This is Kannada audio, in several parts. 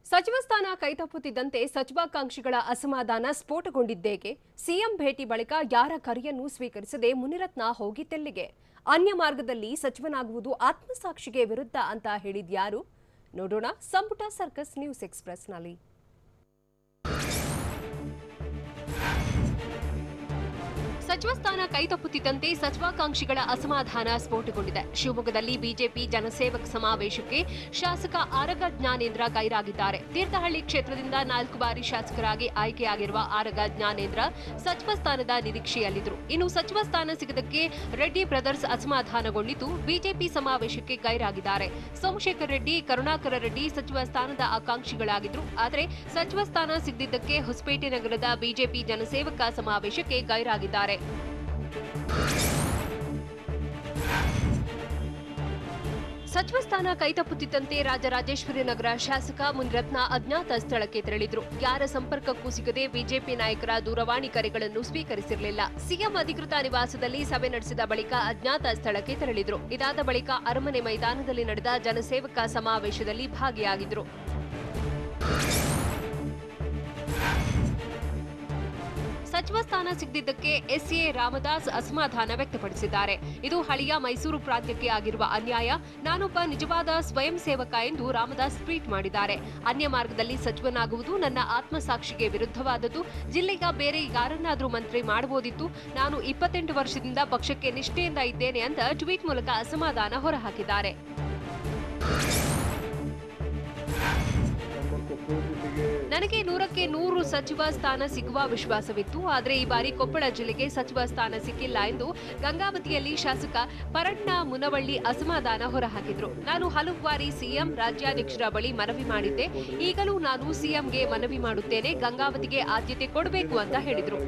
ಸಚಿವ ಸ್ಥಾನ ಕೈತಪ್ಪುತ್ತಿದ್ದಂತೆ ಸಚಿವಾಕಾಂಕ್ಷಿಗಳ ಅಸಮಾಧಾನ ಸ್ಫೋಟಗೊಂಡಿದ್ದೇಕೆ? ಸಿಎಂ ಭೇಟಿ ಬಳಿಕ ಯಾರ ಕರೆಯನ್ನು ಸ್ವೀಕರಿಸದೆ ಮುನಿರತ್ನ ಹೋಗಿದ್ದೆಲ್ಲಿಗೆ? ಅನ್ಯ ಮಾರ್ಗದಲ್ಲಿ ಸಚಿವನಾಗುವುದು ಆತ್ಮಸಾಕ್ಷಿಗೆ ವಿರುದ್ಧ ಅಂತ ಹೇಳಿದ್ಯಾರು? ನೋಡೋಣ ಸಂಪುಟ ಸರ್ಕಸ್ ನ್ಯೂಸ್ ಎಕ್ಸ್‌ಪ್ರೆಸ್‌ನಲ್ಲಿ. ಸಚಿವ ಸ್ಥಾನ ಕೈತಪ್ಪುತ್ತಿದ್ದಂತೆ ಸಚಿವಾಕಾಂಕ್ಷಿಗಳ ಅಸಮಾಧಾನ ಸ್ಫೋಟಗೊಂಡಿದೆ. ಶಿವಮೊಗ್ಗದಲ್ಲಿ ಬಿಜೆಪಿ ಜನಸೇವಕ ಸಮಾವೇಶಕ್ಕೆ ಶಾಸಕ ಆರಗ ಜ್ಞಾನೇಂದ್ರ ಗೈರಾಗಿದ್ದಾರೆ. ತೀರ್ಥಹಳ್ಳಿ ಕ್ಷೇತ್ರದಿಂದ 4 ಬಾರಿ ಶಾಸಕರಾಗಿ ಆಯ್ಕೆಯಾಗಿರುವ ಆರಗ ಜ್ಞಾನೇಂದ್ರ ಸಚಿವ ಸ್ಥಾನದ ನಿರೀಕ್ಷೆಯಲ್ಲಿದ್ದರು. ಇನ್ನು ಸಚಿವ ಸ್ಥಾನ ಸಿಗದಕ್ಕೆ ರೆಡ್ಡಿ ಬ್ರದರ್ಸ್ ಅಸಮಾಧಾನಗೊಂಡಿದ್ದು ಬಿಜೆಪಿ ಸಮಾವೇಶಕ್ಕೆ ಗೈರಾಗಿದ್ದಾರೆ. ಸೋಮಶೇಖರ್ ರೆಡ್ಡಿ, ಕರುಣಾಕರ ರೆಡ್ಡಿ ಸಚಿವ ಸ್ಥಾನದ ಆಕಾಂಕ್ಷಿಗಳಾಗಿದ್ರು. ಆದರೆ ಸಚಿವ ಸ್ಥಾನ ಸಿಗದಿದ್ದಕ್ಕೆ ಹೊಸಪೇಟೆ ನಗರದ ಬಿಜೆಪಿ ಜನಸೇವಕ ಸಮಾವೇಶಕ್ಕೆ ಗೈರಾಗಿದ್ದಾರೆ. ಸಚಿವ ಸ್ಥಾನ ಕೈತಪ್ಪುತ್ತಿದ್ದಂತೆ ರಾಜರಾಜೇಶ್ವರಿ ನಗರ ಶಾಸಕ ಮುನಿರತ್ನ ಅಜ್ಞಾತ ಸ್ಥಳಕ್ಕೆ ತೆರಳಿದ್ರು. ಯಾರ ಸಂಪರ್ಕಕ್ಕೂ ಸಿಗದೆ ಬಿಜೆಪಿ ನಾಯಕರ ದೂರವಾಣಿ ಕರೆಗಳನ್ನು ಸ್ವೀಕರಿಸಿರಲಿಲ್ಲ. ಸಿಎಂ ಅಧಿಕೃತ ನಿವಾಸದಲ್ಲಿ ಸಭೆ ನಡೆಸಿದ ಬಳಿಕ ಅಜ್ಞಾತ ಸ್ಥಳಕ್ಕೆ ತೆರಳಿದ್ರು. ಇದಾದ ಬಳಿಕ ಅರಮನೆ ಮೈದಾನದಲ್ಲಿ ನಡೆದ ಜನಸೇವಕ ಸಮಾವೇಶದಲ್ಲಿ ಭಾಗಿಯಾಗಿದ್ರು. ಸಚಿವ ಸ್ಥಾನ ಸಿಗದಿದ್ದಕ್ಕೆ ಎಸ್ಎ ರಾಮದಾಸ್ ಅಸಮಾಧಾನ ವ್ಯಕ್ತಪಡಿಸಿದ್ದಾರೆ. ಇದು ಹಳಿಯ ಮೈಸೂರು ಪ್ರಾಂತ್ಯಕ್ಕೆ ಆಗಿರುವ ಅನ್ಯಾಯ. ನಾನೊಬ್ಬ ನಿಜವಾದ ಸ್ವಯಂ ಸೇವಕ ಎಂದು ರಾಮದಾಸ್ ಟ್ವೀಟ್ ಮಾಡಿದ್ದಾರೆ. ಅನ್ಯ ಮಾರ್ಗದಲ್ಲಿ ಸಚಿವನಾಗುವುದು ನನ್ನ ಆತ್ಮಸಾಕ್ಷಿಗೆ ವಿರುದ್ಧವಾದದ್ದು. ಜಿಲ್ಲೆಯ ಬೇರೆ ಯಾರನ್ನಾದರೂ ಮಂತ್ರಿ ಮಾಡಬಹುದಿತ್ತು. ನಾನು 28 ವರ್ಷದಿಂದ ಪಕ್ಷಕ್ಕೆ ನಿಷ್ಠೆಯಿಂದ ಇದ್ದೇನೆ ಅಂತ ಟ್ವೀಟ್ ಮೂಲಕ ಅಸಮಾಧಾನ ಹೊರಹಾಕಿದ್ದಾರೆ. ನನಗೆ 100ಕ್ಕೆ 100 ಸಚಿವ ಸ್ಥಾನ ಸಿಗುವ ವಿಶ್ವಾಸವಿತ್ತು. ಆದರೆ ಈ ಬಾರಿ ಕೊಪ್ಪಳ ಜಿಲ್ಲೆಗೆ ಸಚಿವ ಸ್ಥಾನ ಸಿಕ್ಕಿಲ್ಲ ಎಂದು ಗಂಗಾವತಿಯಲ್ಲಿ ಶಾಸಕ ಪರಣ್ಣ ಮುನವಳ್ಳಿ ಅಸಮಾಧಾನ ಹೊರಹಾಕಿದ್ರು. ನಾನು ಹಲವು ಬಾರಿ ಸಿಎಂ, ರಾಜ್ಯಾಧ್ಯಕ್ಷರ ಬಳಿ ಮನವಿ ಮಾಡಿದ್ದೆ. ಈಗಲೂ ನಾನು ಸಿಎಂಗೆ ಮನವಿ ಮಾಡುತ್ತೇನೆ. ಗಂಗಾವತಿಗೆ ಆದ್ಯತೆ ಕೊಡಬೇಕು ಅಂತ ಹೇಳಿದ್ರು.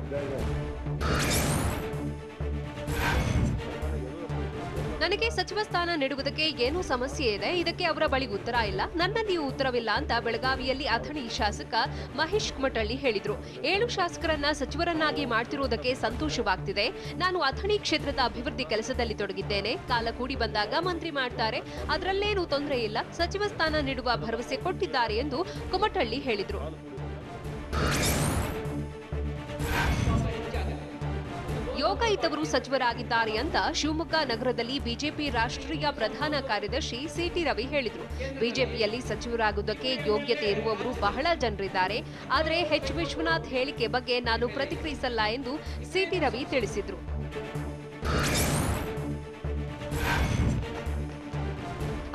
ನನಗೆ ಸಚಿವ ಸ್ಥಾನ ನೀಡುವುದಕ್ಕೆ ಏನೂ ಸಮಸ್ಯೆ ಇದೆ. ಇದಕ್ಕೆ ಅವರ ಬಳಿ ಉತ್ತರ ಇಲ್ಲ. ನನ್ನಲ್ಲಿಯೂ ಉತ್ತರವಿಲ್ಲ ಅಂತ ಬೆಳಗಾವಿಯಲ್ಲಿ ಅಥಣಿ ಶಾಸಕ ಮಹೇಶ್ ಕುಮಟಳ್ಳಿ ಹೇಳಿದ್ರು. 7 ಶಾಸಕರನ್ನ ಸಚಿವರನ್ನಾಗಿ ಮಾಡ್ತಿರುವುದಕ್ಕೆ ಸಂತೋಷವಾಗ್ತಿದೆ. ನಾನು ಅಥಣಿ ಕ್ಷೇತ್ರದ ಅಭಿವೃದ್ಧಿ ಕೆಲಸದಲ್ಲಿ ತೊಡಗಿದ್ದೇನೆ. ಕಾಲ ಕೂಡಿ ಬಂದಾಗ ಮಂತ್ರಿ ಮಾಡ್ತಾರೆ. ಅದರಲ್ಲೇನೂ ತೊಂದರೆ ಇಲ್ಲ. ಸಚಿವ ಸ್ಥಾನ ನೀಡುವ ಭರವಸೆ ಕೊಟ್ಟಿದ್ದಾರೆ ಎಂದು ಕುಮಟಳ್ಳಿ ಹೇಳಿದ್ರು. ಯೋಗ ಇದ್ದವರು ಸಚಿವರಾಗಿದ್ದಾರೆ ಅಂತ ಶಿವಮೊಗ್ಗ ನಗರದಲ್ಲಿ ಬಿಜೆಪಿ ರಾಷ್ಟ್ರೀಯ ಪ್ರಧಾನ ಕಾರ್ಯದರ್ಶಿ ಸಿಟಿ ರವಿ ಹೇಳಿದರು. ಬಿಜೆಪಿಯಲ್ಲಿ ಸಚಿವರಾಗುವುದಕ್ಕೆ ಯೋಗ್ಯತೆ ಇರುವವರು ಬಹಳ ಜನರಿದ್ದಾರೆ. ಆದರೆ ಎಚ್ ವಿಶ್ವನಾಥ್ ಹೇಳಿಕೆ ಬಗ್ಗೆ ನಾನು ಪ್ರತಿಕ್ರಿಯಿಸಲ್ಲ ಎಂದು ಸಿಟಿ ರವಿ ತಿಳಿಸಿದರು.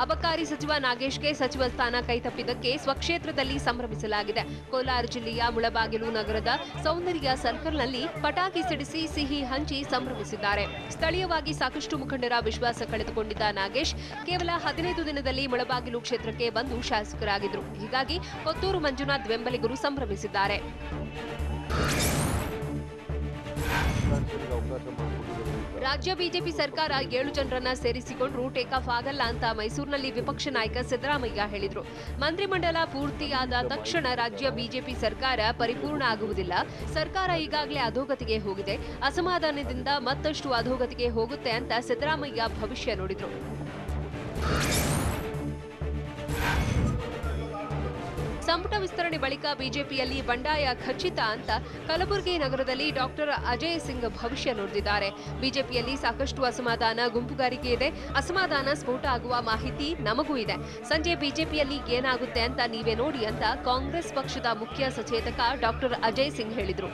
ಅಬಕಾರಿ ಸಚಿವ ನಾಗೇಶ್ಗೆ ಸಚಿವ ಸ್ಥಾನ ಕೈತಪ್ಪಿದ್ದಕ್ಕೆ ಸ್ವಕ್ಷೇತ್ರದಲ್ಲಿ ಸಂಭ್ರಮಿಸಲಾಗಿದೆ. ಕೋಲಾರ ಜಿಲ್ಲೆಯ ಮುಳಬಾಗಿಲು ನಗರದ ಸೌಂದರ್ಯ ಸರ್ಕಲ್ನಲ್ಲಿ ಪಟಾಕಿ ಸಿಡಿಸಿ ಸಿಹಿ ಹಂಚಿ ಸಂಭ್ರಮಿಸಿದ್ದಾರೆ. ಸ್ಥಳೀಯವಾಗಿ ಸಾಕಷ್ಟು ಮುಖಂಡರ ವಿಶ್ವಾಸ ಕಳೆದುಕೊಂಡಿದ್ದ ನಾಗೇಶ್ ಕೇವಲ 15 ದಿನದಲ್ಲಿ ಮುಳಬಾಗಿಲು ಕ್ಷೇತ್ರಕ್ಕೆ ಬಂದು ಶಾಸಕರಾಗಿದ್ದರು. ಹೀಗಾಗಿ ಕೊತ್ತೂರು ಮಂಜುನಾಥ್ ಬೆಂಬಲಿಗರು ಸಂಭ್ರಮಿಸಿದ್ದಾರೆ. ರಾಜ್ಯ ಬಿಜೆಪಿ ಸರ್ಕಾರ 7 ಜನರನ್ನ ಸೇರಿಸಿಕೊಂಡ್ರೂ ಟೇಕ್ ಆಫ್ ಆಗಲ್ಲ ಅಂತ ಮೈಸೂರಿನಲ್ಲಿ ವಿಪಕ್ಷ ನಾಯಕ ಸಿದ್ದರಾಮಯ್ಯ ಹೇಳಿದ್ರು. ಮಂತ್ರಿಮಂಡಲ ಪೂರ್ತಿಯಾದ ತಕ್ಷಣ ರಾಜ್ಯ ಬಿಜೆಪಿ ಸರ್ಕಾರ ಪರಿಪೂರ್ಣ ಆಗುವುದಿಲ್ಲ. ಸರ್ಕಾರ ಈಗಾಗಲೇ ಅಧೋಗತಿಗೆ ಹೋಗಿದೆ. ಅಸಮಾಧಾನದಿಂದ ಮತ್ತಷ್ಟು ಅಧೋಗತಿಗೆ ಹೋಗುತ್ತೆ ಅಂತ ಸಿದ್ದರಾಮಯ್ಯ ಭವಿಷ್ಯ ನುಡಿದ್ರು. ಸಂಪುಟ ವಿಸ್ತರಣೆ ಬಳಿಕ ಬಿಜೆಪಿಯಲ್ಲಿ ಬಂಡಾಯ ಖಚಿತ ಅಂತ ಕಲಬುರಗಿ ನಗರದಲ್ಲಿ ಡಾಕ್ಟರ್ ಅಜಯ್ ಸಿಂಗ್ ಭವಿಷ್ಯ ನುಡಿದಿದ್ದಾರೆ. ಬಿಜೆಪಿಯಲ್ಲಿ ಸಾಕಷ್ಟು ಅಸಮಾಧಾನ, ಗುಂಪುಗಾರಿಕೆ ಇದೆ. ಅಸಮಾಧಾನ ಸ್ಫೋಟ ಆಗುವ ಮಾಹಿತಿ ನಮಗೂ ಇದೆ. ಸಂಜೆ ಬಿಜೆಪಿಯಲ್ಲಿ ಏನಾಗುತ್ತೆ ಅಂತ ನೀವೇ ನೋಡಿ ಅಂತ ಕಾಂಗ್ರೆಸ್ ಪಕ್ಷದ ಮುಖ್ಯ ಸಚೇತಕ ಡಾಕ್ಟರ್ ಅಜಯ್ ಸಿಂಗ್ ಹೇಳಿದರು.